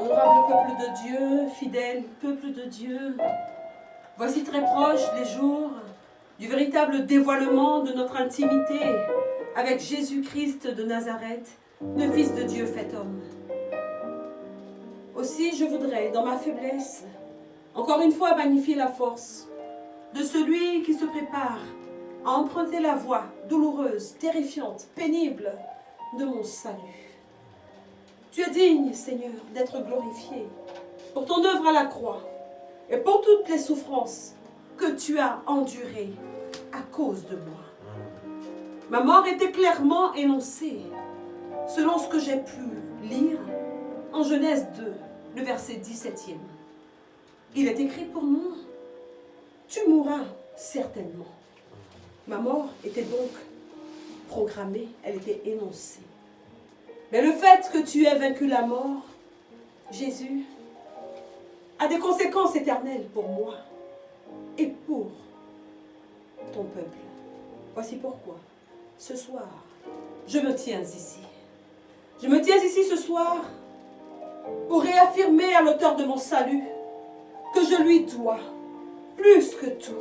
Honorable peuple de Dieu, fidèle peuple de Dieu, voici très proche les jours du véritable dévoilement de notre intimité avec Jésus-Christ de Nazareth, le Fils de Dieu fait homme. Aussi, je voudrais, dans ma faiblesse, encore une fois magnifier la force de celui qui se prépare à emprunter la voie douloureuse, terrifiante, pénible de mon salut. Tu es digne, Seigneur, d'être glorifié pour ton œuvre à la croix et pour toutes les souffrances que tu as endurées à cause de moi. Ma mort était clairement énoncée selon ce que j'ai pu lire en Genèse 2, le verset 17e. Il est écrit pour nous, tu mourras certainement. Ma mort était donc programmée, elle était énoncée. Mais le fait que tu aies vaincu la mort, Jésus, a des conséquences éternelles pour moi et pour ton peuple. Voici pourquoi, ce soir, je me tiens ici. Je me tiens ici ce soir pour réaffirmer à l'auteur de mon salut que je lui dois plus que tout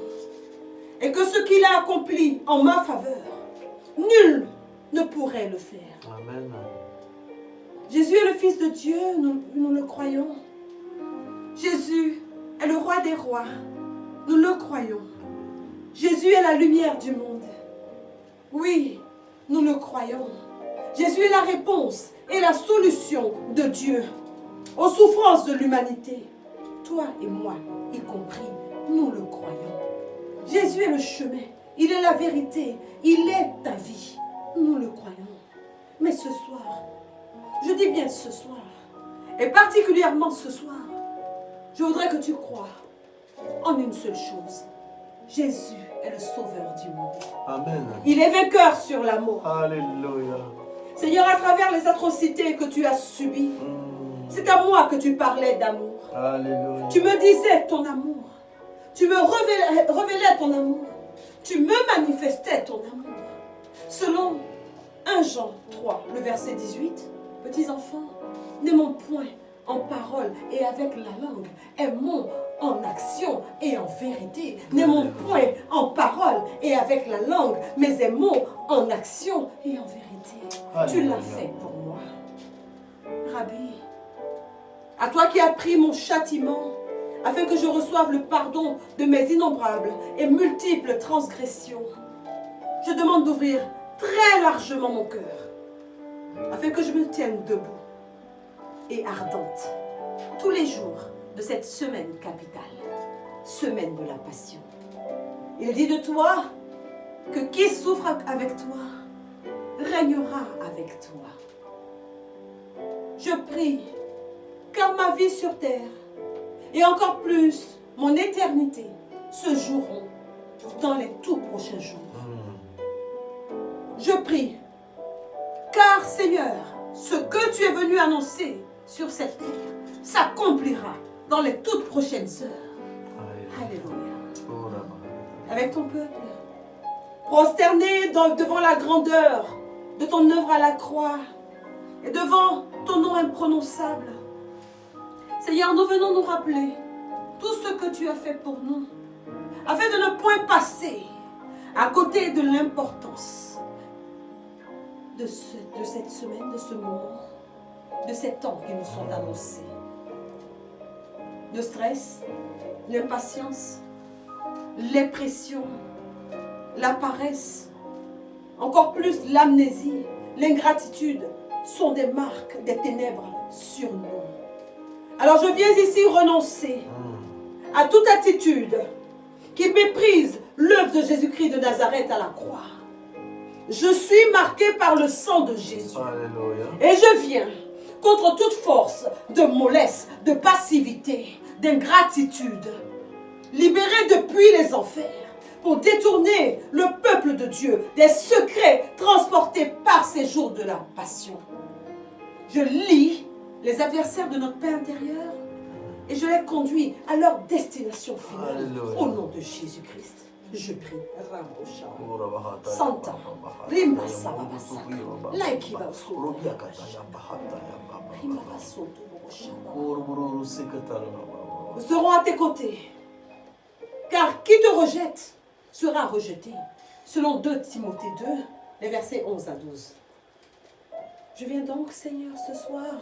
et que ce qu'il a accompli en ma faveur, nul ne pourrait le faire. Amen. Jésus est le Fils de Dieu, nous le croyons. Jésus est le roi des rois, nous le croyons. Jésus est la lumière du monde. Oui, nous le croyons. Jésus est la réponse et la solution de Dieu aux souffrances de l'humanité. Toi et moi, y compris, nous le croyons. Jésus est le chemin, il est la vérité, il est ta vie. Nous le croyons. Mais ce soir, je dis bien ce soir, et particulièrement ce soir, je voudrais que tu crois en une seule chose. Jésus est le sauveur du monde. Amen. Il est vainqueur sur la mort. Alléluia. Seigneur, à travers les atrocités que tu as subies, c'est à moi que tu parlais d'amour. Alléluia. Tu me disais ton amour. Tu me révélais ton amour. Tu me manifestais ton amour. Selon 1 Jean 3, le verset 18, petits enfants, n'aimons point en parole et avec la langue, aimons en action et en vérité. N'aimons point en parole et avec la langue, mais aimons en action et en vérité. Tu l'as fait pour moi. Rabbi, à toi qui as pris mon châtiment, afin que je reçoive le pardon de mes innombrables et multiples transgressions, je demande d'ouvrir très largement mon cœur, afin que je me tienne debout et ardente tous les jours de cette semaine capitale, semaine de la passion. Il est dit de toi que qui souffre avec toi régnera avec toi. Je prie, car ma vie sur terre et encore plus mon éternité se joueront dans les tout prochains jours. Je prie, car Seigneur, ce que tu es venu annoncer sur cette terre s'accomplira dans les toutes prochaines heures. Alléluia. Avec ton peuple, prosterné devant la grandeur de ton œuvre à la croix et devant ton nom imprononçable, Seigneur, nous venons nous rappeler tout ce que tu as fait pour nous, afin de ne point passer à côté de l'importance de cette semaine, de ce moment, de ces temps qui nous sont annoncés. Le stress, l'impatience, les pressions, la paresse, encore plus l'amnésie, l'ingratitude sont des marques des ténèbres sur nous. Alors je viens ici renoncer à toute attitude qui méprise l'œuvre de Jésus-Christ de Nazareth à la croix. Je suis marqué par le sang de Jésus. Alléluia. Et je viens contre toute force de mollesse, de passivité, d'ingratitude, libéré depuis les enfers pour détourner le peuple de Dieu des secrets transportés par ces jours de la passion. Je lis les adversaires de notre paix intérieure et je les conduis à leur destination finale. Alléluia. Au nom de Jésus-Christ, je prie. Santa, Rima Sababasa, Laikiba Sura, Nous serons à tes côtés. Car qui te rejette sera rejeté. Selon 2 Timothée 2, les versets 11 à 12. Je viens donc, Seigneur, ce soir,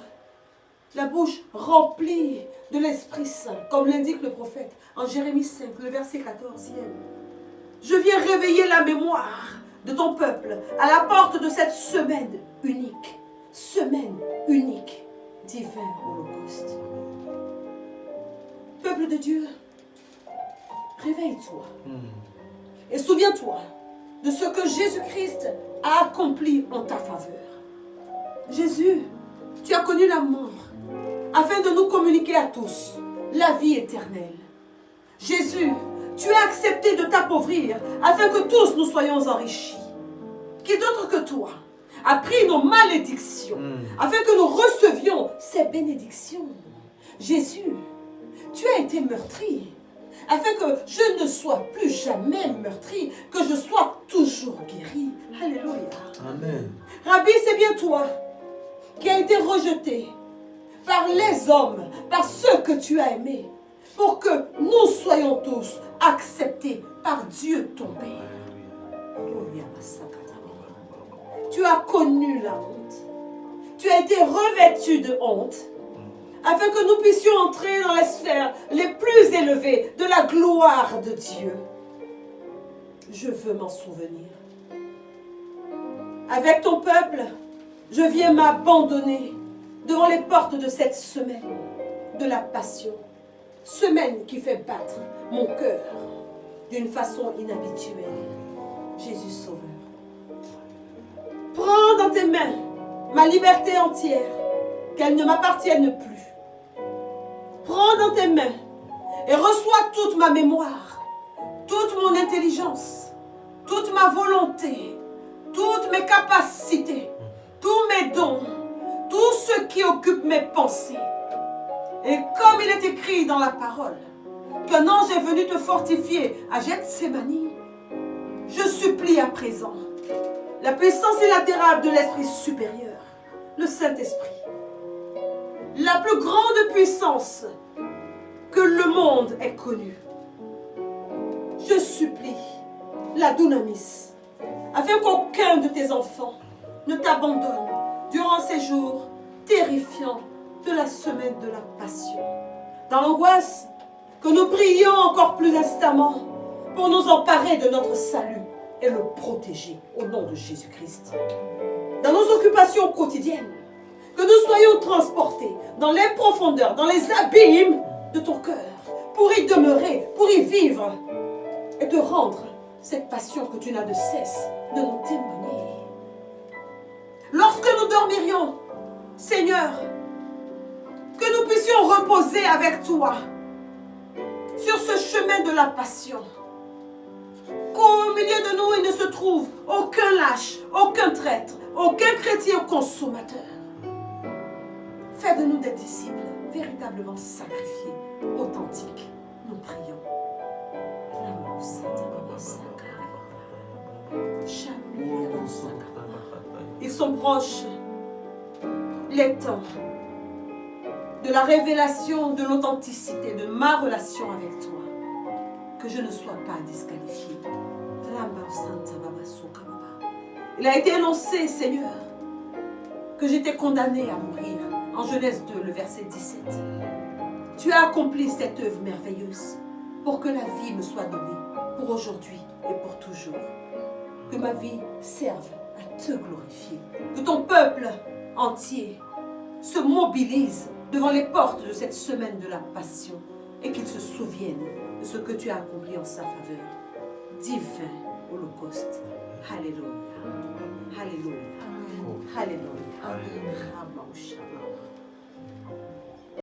la bouche remplie de l'Esprit Saint, comme l'indique le prophète en Jérémie 5, le verset 14e. Je viens réveiller la mémoire de ton peuple à la porte de cette semaine unique. Semaine unique, divin holocauste. Peuple de Dieu, réveille-toi. Et souviens-toi de ce que Jésus-Christ a accompli en ta faveur. Jésus, tu as connu la mort afin de nous communiquer à tous la vie éternelle. Jésus, tu as accepté de t'appauvrir afin que tous nous soyons enrichis. Qui d'autre que toi a pris nos malédictions afin que nous recevions ces bénédictions? Jésus, tu as été meurtri afin que je ne sois plus jamais meurtri, que je sois toujours guéri. Alléluia. Amen. Rabbi, c'est bien toi qui as été rejeté par les hommes, par ceux que tu as aimés, pour que nous soyons tous acceptés par Dieu ton Père. Tu as connu la honte. Tu as été revêtu de honte, afin que nous puissions entrer dans les sphères les plus élevées de la gloire de Dieu. Je veux m'en souvenir. Avec ton peuple, je viens m'abandonner devant les portes de cette semaine de la passion. Semaine qui fait battre mon cœur d'une façon inhabituelle. Jésus Sauveur. Prends dans tes mains ma liberté entière, qu'elle ne m'appartienne plus. Prends dans tes mains et reçois toute ma mémoire, toute mon intelligence, toute ma volonté, toutes mes capacités, tous mes dons, tout ce qui occupe mes pensées. Et comme il est écrit dans la parole, qu'un ange est venu te fortifier à Gethsémani, je supplie à présent la puissance illatérale de l'Esprit supérieur, le Saint-Esprit, la plus grande puissance que le monde ait connue. Je supplie la dunamis, afin qu'aucun de tes enfants ne t'abandonne durant ces jours terrifiants de la semaine de la passion. Dans l'angoisse, que nous prions encore plus instamment pour nous emparer de notre salut et le protéger au nom de Jésus-Christ. Dans nos occupations quotidiennes, que nous soyons transportés dans les profondeurs, dans les abîmes de ton cœur, pour y demeurer, pour y vivre et te rendre cette passion que tu n'as de cesse de nous témoigner. Lorsque nous dormirions, Seigneur, que nous puissions reposer avec toi sur ce chemin de la passion. Qu'au milieu de nous, il ne se trouve aucun lâche, aucun traître, aucun chrétien consommateur. Fais de nous des disciples véritablement sacrifiés, authentiques. Nous prions. Ils sont proches, les temps de la révélation de l'authenticité de ma relation avec toi, que je ne sois pas disqualifié. Il a été énoncé, Seigneur, que j'étais condamné à mourir, en Genèse 2, le verset 17. Tu as accompli cette œuvre merveilleuse pour que la vie me soit donnée, pour aujourd'hui et pour toujours. Que ma vie serve à te glorifier. Que ton peuple entier se mobilise devant les portes de cette semaine de la passion et qu'il se souvienne de ce que tu as accompli en sa faveur. Divin holocauste. Alléluia. Alléluia. Alléluia. Alléluia.